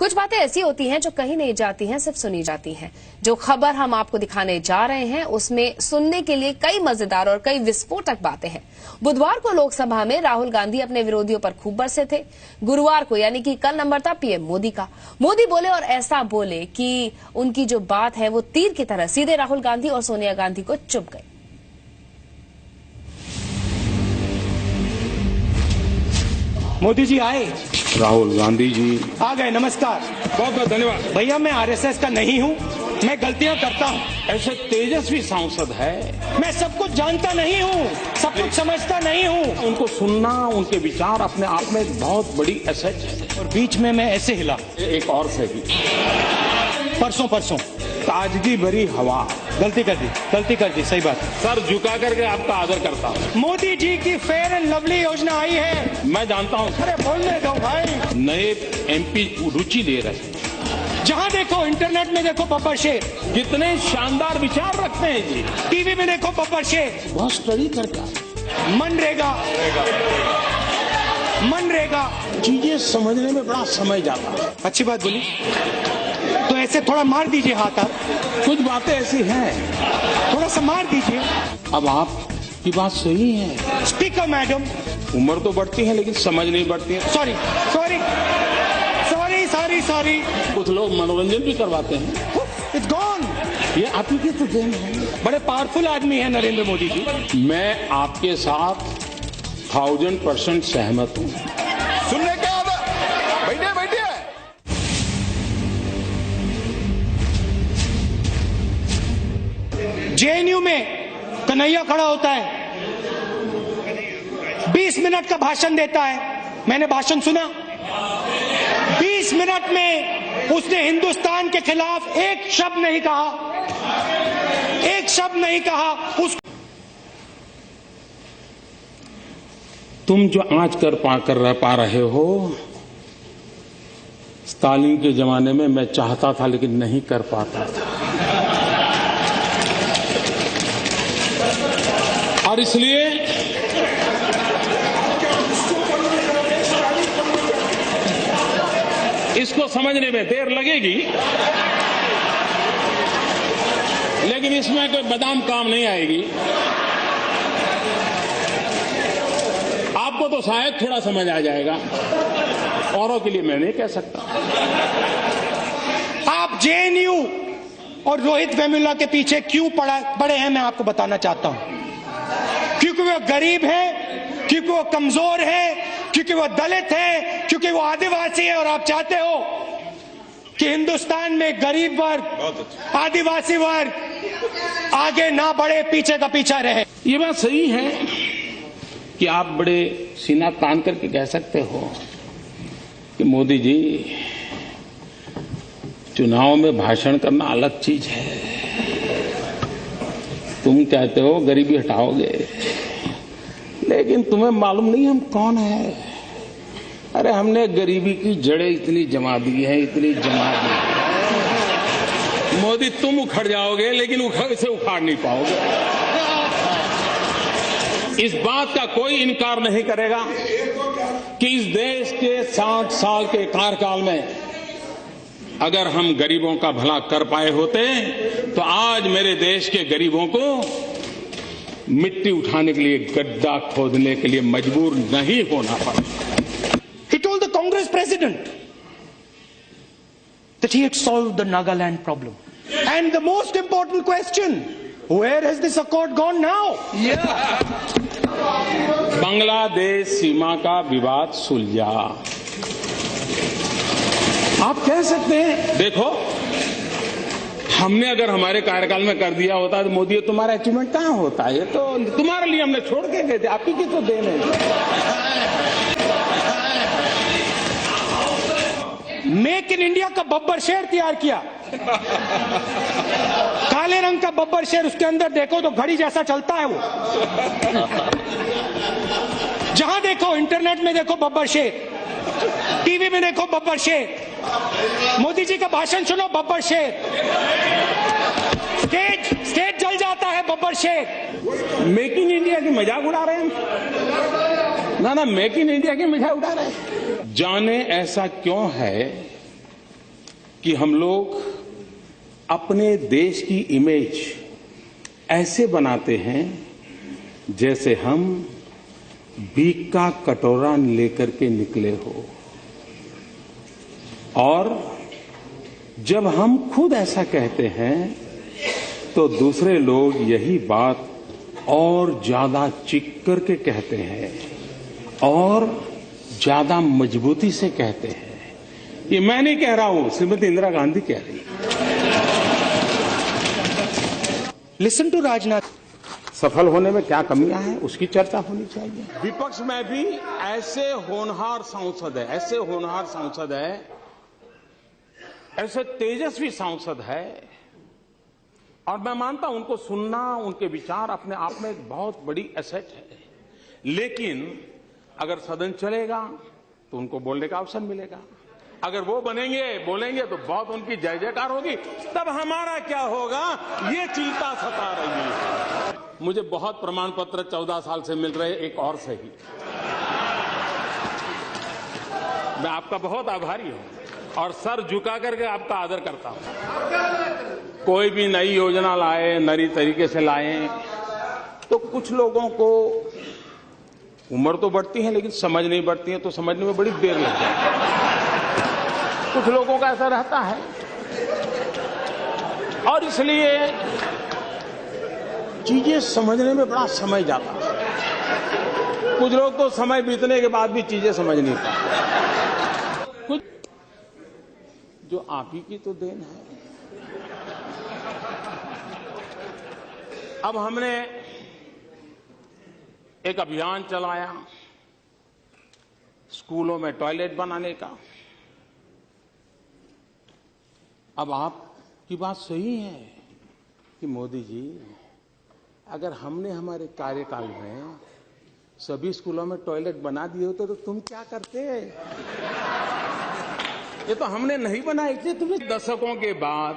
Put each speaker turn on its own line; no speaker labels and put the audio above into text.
कुछ बातें ऐसी होती हैं जो कहीं नहीं जाती हैं, सिर्फ सुनी जाती हैं। जो खबर हम आपको दिखाने जा रहे हैं उसमें सुनने के लिए कई मजेदार और कई विस्फोटक बातें हैं। बुधवार को लोकसभा में राहुल गांधी अपने विरोधियों पर खूब बरसे थे। गुरुवार को यानी कि कल नंबर था पीएम मोदी का। मोदी बोले और ऐसा बोले कि उनकी जो बात है वो तीर की तरह सीधे राहुल गांधी और सोनिया गांधी को चुभ गई।
मोदी जी आए,
राहुल गांधी जी
आ गए। नमस्कार,
बहुत बहुत धन्यवाद।
भैया मैं आरएसएस का नहीं हूँ, मैं गलतियाँ करता हूँ।
ऐसे तेजस्वी सांसद है,
मैं सब कुछ जानता नहीं हूँ, सब कुछ समझता नहीं हूँ।
उनको सुनना, उनके विचार अपने आप में एक बहुत बड़ी एसेट है।
और बीच में मैं ऐसे हिला,
एक और सही,
परसों
ताजगी भरी हवा।
गलती कर दी, सही बात।
सर झुका करके आपका आदर करता हूँ।
मोदी जी की फेयर एंड लवली योजना आई है।
मैं जानता हूँ।
अरे बोलने दो भाई।
नए एमपी रुचि ले रहे हैं।
जहाँ देखो, इंटरनेट में देखो बब्बर शेर,
कितने शानदार विचार रखते हैं जी।
टीवी में देखो बब्बर शेर,
बहुत स्टडी करता।
मनरेगा
चीजें समझने में बड़ा समय जाता है।
अच्छी बात बोली, तो ऐसे थोड़ा मार दीजिए हाथ। आप
कुछ बातें ऐसी हैं,
थोड़ा सा मार दीजिए।
अब आपकी बात सही है।
स्पीकर मैडम,
उम्र तो बढ़ती है लेकिन समझ नहीं बढ़ती है।
सॉरी।
कुछ लोग मनोरंजन भी करवाते हैं।
It's gone.
ये आप ही की तो देन है।
बड़े पावरफुल आदमी है नरेंद्र मोदी जी।
मैं आपके साथ 1000% सहमत हूँ।
सुनने क्या आता? बैठिए।
जेएनयू में कन्हैया खड़ा होता है, 20 मिनट का भाषण देता है। मैंने भाषण सुना। 20 मिनट में उसने हिंदुस्तान के खिलाफ एक शब्द नहीं कहा।
तुम जो आज कर पा रहे हो, स्टालिन के जमाने में मैं चाहता था लेकिन नहीं कर पाता था। और इसलिए इसको समझने में देर लगेगी, लेकिन इसमें कोई बादाम काम नहीं आएगी। आपको तो शायद थोड़ा समझ आ जाएगा, औरों के लिए मैं नहीं कह सकता।
आप जेएनयू और रोहित वेमुला के पीछे क्यों पड़े हैं, मैं आपको बताना चाहता हूं। क्योंकि वो गरीब है, क्योंकि वो कमजोर है, क्योंकि वो दलित है, क्योंकि वो आदिवासी है। और आप चाहते हो कि हिंदुस्तान में गरीब वर्ग, आदिवासी वर्ग आगे ना बढ़े, पीछे का पीछा रहे।
ये बात सही है कि आप बड़े सीना तान करके कह सकते हो कि मोदी जी, चुनाव में भाषण करना अलग चीज है। तुम कहते हो गरीबी हटाओगे, लेकिन तुम्हें मालूम नहीं हम कौन है। अरे हमने गरीबी की जड़ें इतनी जमा दी है। मोदी तुम उखड़ जाओगे लेकिन इसे उखाड़ नहीं पाओगे। इस बात का कोई इनकार नहीं करेगा कि इस देश के 60 साल के कार्यकाल में अगर हम गरीबों का भला कर पाए होते तो आज मेरे देश के गरीबों को मिट्टी उठाने के लिए, गड्ढा खोदने के लिए मजबूर नहीं होना पड़ा।
He told the Congress president that he had solved the Nagaland problem. And the most important question, where has this accord gone now?
Bangladesh सीमा का विवाद सुलझा। आप कह सकते हैं, देखो हमने अगर हमारे कार्यकाल में कर दिया होता तो मोदी तुम्हारा अचीवमेंट कहां होता है। ये तो तुम्हारे लिए हमने छोड़ के गए थे, आप ही की तो देन है।
मेक इन इंडिया का बब्बर शेर तैयार किया, काले रंग का बब्बर शेर। उसके अंदर देखो तो घड़ी जैसा चलता है वो। जहां देखो, इंटरनेट में देखो बब्बर शेर, टीवी में देखो बब्बर शेर, मोदी जी का भाषण सुनो बब्बर शेर, स्टेज जल जाता है बब्बर शेर।
मेक इन इंडिया की मजाक उड़ा रहे हैं। ना मेक इन इंडिया की मजाक उड़ा रहे हैं। जाने ऐसा क्यों है कि हम लोग अपने देश की इमेज ऐसे बनाते हैं जैसे हम भीख का कटोरा लेकर के निकले हो, और जब हम खुद ऐसा कहते हैं तो दूसरे लोग यही बात और ज्यादा चीख करके कहते हैं और ज्यादा मजबूती से कहते हैं। ये मैं नहीं कह रहा हूं, श्रीमती इंदिरा गांधी कह रही है।
Listen to Rajnath.
सफल होने में क्या कमियां हैं उसकी चर्चा होनी चाहिए। विपक्ष में भी ऐसे होनहार सांसद है, ऐसे होनहार सांसद है, ऐसे तेजस्वी सांसद है, और मैं मानता हूं उनको सुनना, उनके विचार अपने आप में एक बहुत बड़ी एसेट है। लेकिन अगर सदन चलेगा तो उनको बोलने का अवसर मिलेगा। अगर वो बनेंगे, बोलेंगे तो बहुत उनकी जय जयकार होगी, तब हमारा क्या होगा ये चिंता सता रही है। मुझे बहुत प्रमाण पत्र 14 साल से मिल रहे, एक और सही। मैं आपका बहुत आभारी हूं और सर झुका करके आपका आदर करता हूं। कोई भी नई योजना लाए, नई तरीके से लाए, तो कुछ लोगों को उम्र तो बढ़ती है लेकिन समझ नहीं बढ़ती है, तो समझने में बड़ी देर लगती है। कुछ लोगों का ऐसा रहता है और इसलिए चीजें समझने में बड़ा समय जाता है। कुछ लोग तो समय बीतने के बाद भी चीजें समझ नहीं पाते। कुछ जो आप ही की तो देन है। अब हमने एक अभियान चलाया स्कूलों में टॉयलेट बनाने का। अब आपकी बात सही है कि मोदी जी, अगर हमने हमारे कार्यकाल में सभी स्कूलों में टॉयलेट बना दिए होते तो तुम क्या करते? ये तो हमने नहीं बनाए थे। तुम्हें दशकों के बाद